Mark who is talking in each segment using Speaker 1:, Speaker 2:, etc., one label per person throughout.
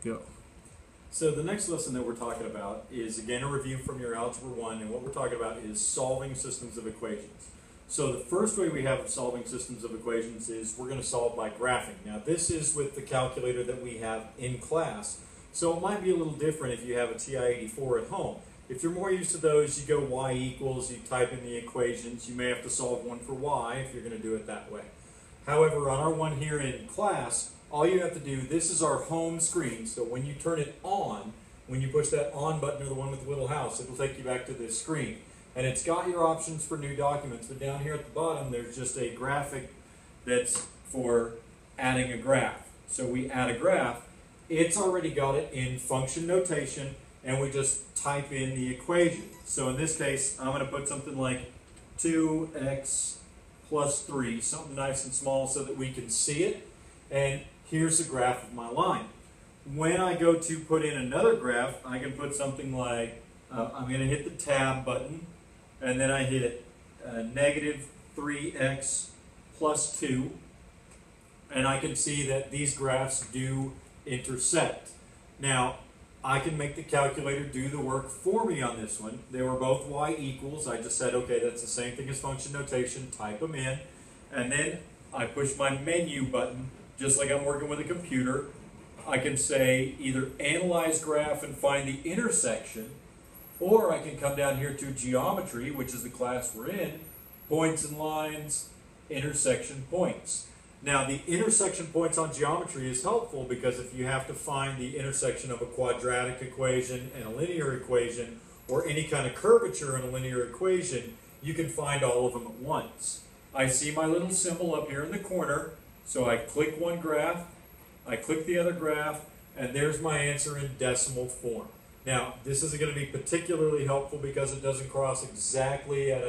Speaker 1: Go.
Speaker 2: So the next lesson that we're talking about is, again, a review from your Algebra 1, and what we're talking about is solving systems of equations. So the first way we have of solving systems of equations is we're going to solve by graphing. Now this is with the calculator that we have in class, so it might be a little different if you have a TI-84 at home. If you're more used to those, you go y equals, you type in the equations. You may have to solve one for y if you're going to do it that way. However, on our one here in class, all you have to do, this is our home screen, so when you turn it on, when you push that on button or the one with the little house, it'll take you back to this screen. And it's got your options for new documents, but down here at the bottom there's just a graphic that's for adding a graph. So we add a graph, it's already got it in function notation, and we just type in the equation. So in this case, I'm going to put something like 2x plus 3, something nice and small so that we can see it. And here's the graph of my line. When I go to put in another graph, I can put something like, I'm going to hit the tab button, and then I hit negative 3x plus 2, and I can see that these graphs do intersect. Now, I can make the calculator do the work for me on this one. They were both y equals. I just said, okay, that's the same thing as function notation, type them in, and then I push my menu button, just like I'm working with a computer. I can say either analyze graph and find the intersection, or I can come down here to geometry, which is the class we're in, points and lines, intersection points. Now the intersection points on geometry is helpful because if you have to find the intersection of a quadratic equation and a linear equation, or any kind of curvature in a linear equation, you can find all of them at once. I see my little symbol up here in the corner, so I click one graph, I click the other graph, and there's my answer in decimal form. Now, this isn't going to be particularly helpful because it doesn't cross exactly at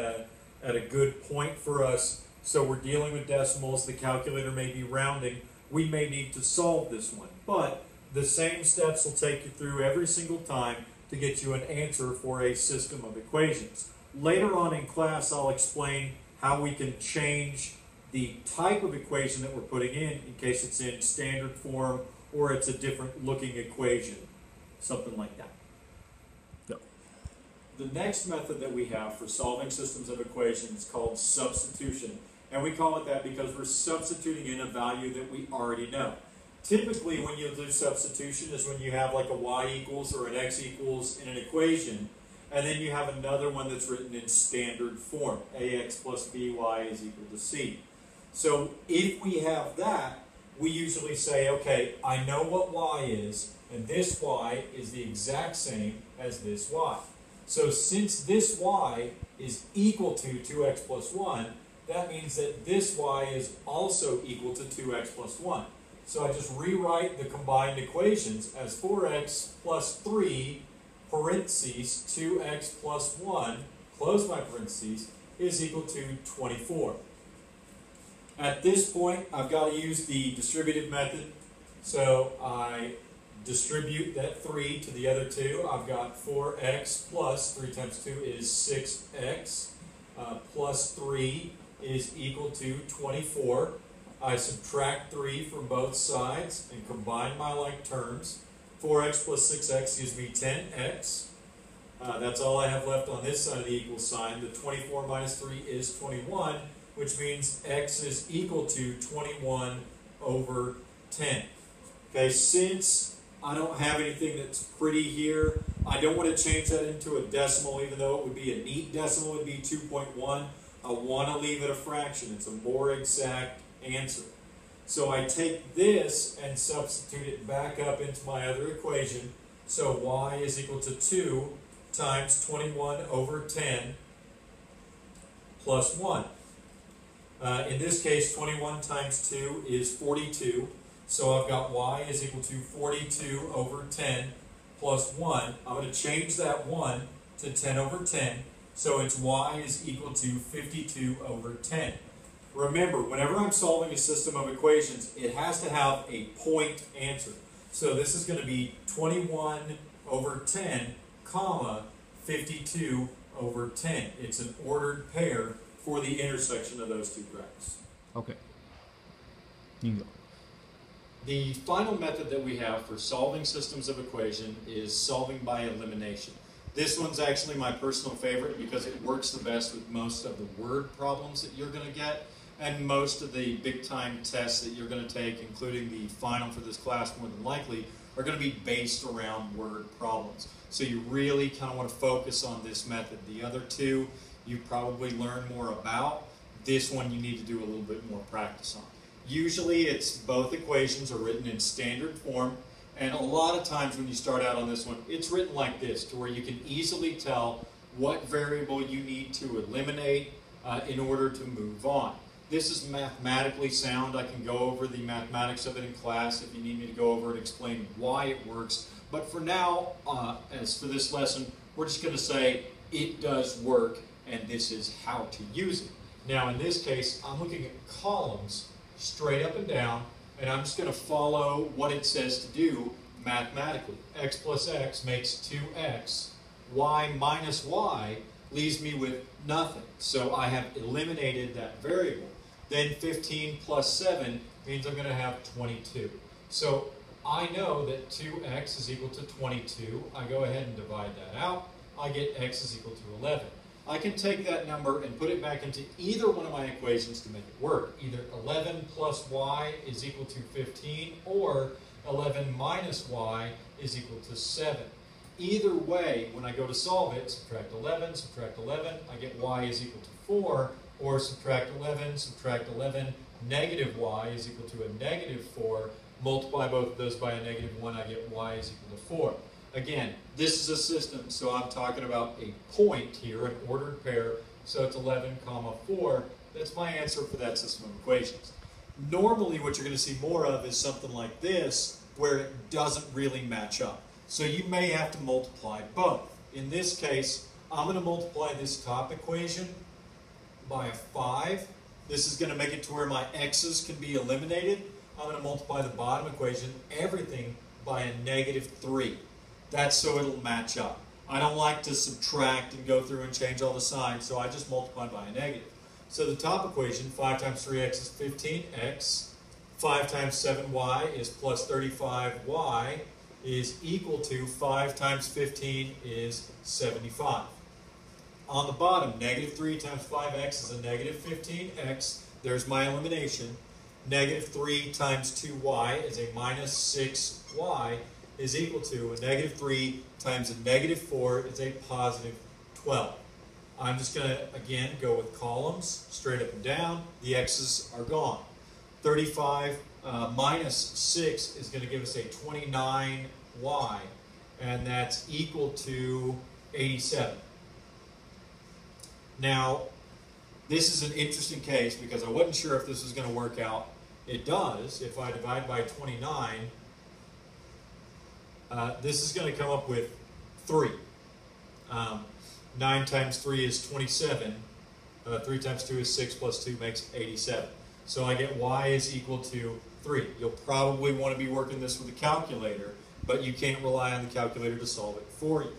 Speaker 2: a good point for us. So we're dealing with decimals. The calculator may be rounding. We may need to solve this one. But the same steps will take you through every single time to get you an answer for a system of equations. Later on in class, I'll explain how we can change the type of equation that we're putting in case it's in standard form or it's a different looking equation, something like that.
Speaker 1: Yep.
Speaker 2: The next method that we have for solving systems of equations is called substitution, and we call it that because we're substituting in a value that we already know. Typically when you do substitution is when you have like a y equals or an x equals in an equation, and then you have another one that's written in standard form, ax plus by is equal to c. So if we have that, we usually say, okay, I know what y is, and this y is the exact same as this y. So since this y is equal to 2x plus 1, that means that this y is also equal to 2x plus 1. So I just rewrite the combined equations as 4x plus 3, parentheses, 2x plus 1, close my parentheses, is equal to 24. At this point, I've got to use the distributive method. So I distribute that 3 to the other two. I've got 4x plus 3 times 2 is 6x plus 3 is equal to 24. I subtract 3 from both sides and combine my like terms. 4x plus 6x gives me 10x. That's all I have left on this side of the equal sign. The 24 minus 3 is 21, which means x is equal to 21 over 10. Okay, since I don't have anything that's pretty here, I don't want to change that into a decimal, even though it would be a neat decimal, it would be 2.1. I want to leave it a fraction. It's a more exact answer. So I take this and substitute it back up into my other equation. So y is equal to 2 times 21 over 10 plus 1. In this case, 21 times 2 is 42. So I've got y is equal to 42 over 10 plus 1. I'm going to change that 1 to 10 over 10. So it's y is equal to 52 over 10. Remember, whenever I'm solving a system of equations, it has to have a point answer. So this is going to be 21 over 10, comma, 52 over 10. It's an ordered pair for the intersection of those two graphs.
Speaker 1: Okay. You can go.
Speaker 2: The final method that we have for solving systems of equation is solving by elimination. This one's actually my personal favorite because it works the best with most of the word problems that you're going to get and most of the big time tests that you're going to take, including the final for this class more than likely, are going to be based around word problems. So you really kind of want to focus on this method. The other two you probably learn more about. This one you need to do a little bit more practice on. Usually it's both equations are written in standard form, and a lot of times when you start out on this one, it's written like this, to where you can easily tell what variable you need to eliminate in order to move on. This is mathematically sound. I can go over the mathematics of it in class if you need me to go over and explain why it works. But for now, as for this lesson, we're just going to say it does work and this is how to use it. Now in this case, I'm looking at columns straight up and down, and I'm just going to follow what it says to do mathematically. X plus x makes 2x. Y minus y leaves me with nothing. So I have eliminated that variable. Then 15 plus 7 means I'm going to have 22. So I know that 2x is equal to 22. I go ahead and divide that out. I get x is equal to 11. I can take that number and put it back into either one of my equations to make it work. Either 11 plus y is equal to 15, or 11 minus y is equal to 7. Either way, when I go to solve it, subtract 11, I get y is equal to 4, or subtract 11, negative y is equal to a negative 4, multiply both of those by a negative 1, I get y is equal to 4. Again, this is a system, so I'm talking about a point here, an ordered pair, so it's 11, 4. That's my answer for that system of equations. Normally what you're going to see more of is something like this, where it doesn't really match up. So you may have to multiply both. In this case, I'm going to multiply this top equation by a 5. This is going to make it to where my x's can be eliminated. I'm going to multiply the bottom equation, everything, by a negative 3. That's so it'll match up. I don't like to subtract and go through and change all the signs, so I just multiply by a negative. So the top equation, 5 times 3x is 15x. 5 times 7y is plus 35y is equal to 5 times 15 is 75. On the bottom, negative 3 times 5x is a negative 15x. There's my elimination. Negative 3 times 2y is a minus 6y is equal to a negative 3 times a negative 4 is a positive 12. I'm just going to, again, go with columns, straight up and down. The x's are gone. 35 minus 6 is going to give us a 29y, and that's equal to 87. Now, this is an interesting case because I wasn't sure if this was going to work out. It does. If I divide by 29, this is going to come up with 3. 9 times 3 is 27. 3 times 2 is 6 plus 2 makes 87. So I get y is equal to 3. You'll probably want to be working this with a calculator, but you can't rely on the calculator to solve it for you.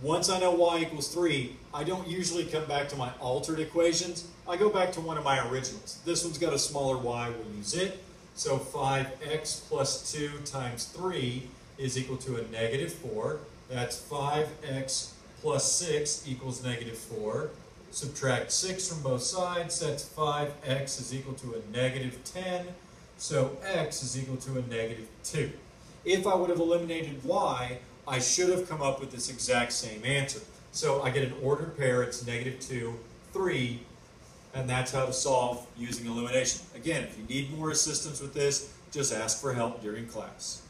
Speaker 2: Once I know y equals 3, I don't usually come back to my altered equations. I go back to one of my originals. This one's got a smaller y, we'll use it. So 5x plus 2 times 3 is equal to a negative 4. That's 5x plus 6 equals negative 4. Subtract 6 from both sides. That's 5x is equal to a negative 10. So x is equal to a negative 2. If I would have eliminated y, I should have come up with this exact same answer. So I get an ordered pair. It's negative 2, 3, and that's how to solve using elimination. Again, if you need more assistance with this, just ask for help during class.